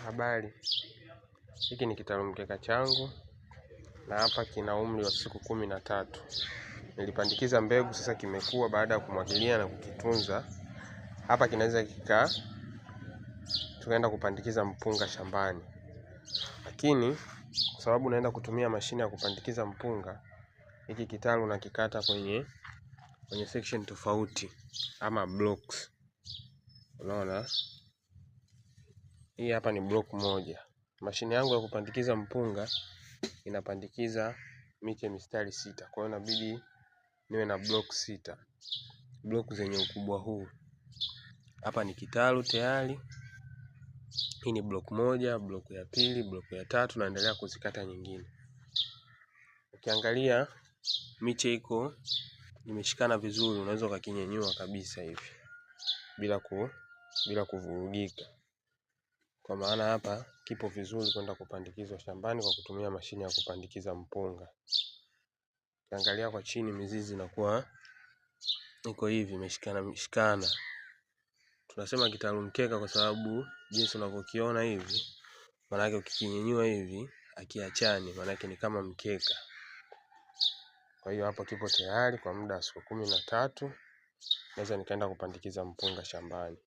Habari, hiki ni kitalu mkeka changu na hapa kina umri wa siku 13. Nilipandikiza mbegu, sasa kimekua baada ya kumwagilia na kukitunza. Hapa kinaweza tukaenda kupandikiza mpunga shambani, lakini kwa sababu naenda kutumia mashine ya kupandikiza mpunga, hiki kitalu nakikata kwenye section tofauti ama blocks. Unaona, hii hapa ni block moja. Mashine yangu ya kupandikiza mpunga inapandikiza miche mistari 6. Kwa hiyo inabidi niwe na block 6. Block zenye ukubwa huu. Hapa ni kitalu tayari. Hii ni block moja, block ya pili, block ya tatu, naendelea kuzikata nyingine. Ukiangalia miche iko imeshikana vizuri, unaweza ukakinyenyua kabisa hivi bila kuvurugika. Kwa maana hapa kipo vizuri kwenda kupandikizwa shambani kwa kutumia mashine ya kupandikiza mpunga. Ukiangalia kwa chini mizizi inakuwa iko hivi imeshikana. Tunasema kitalu mkeka kwa sababu jinsi unavyokiona hivi, maana yake ukikinyenyua hivi akiachani, maana yake ni kama mkeka. Kwa hiyo hapo kipo tayari kwa muda wa siku 13. Naweza nikaenda kupandikiza mpunga shambani.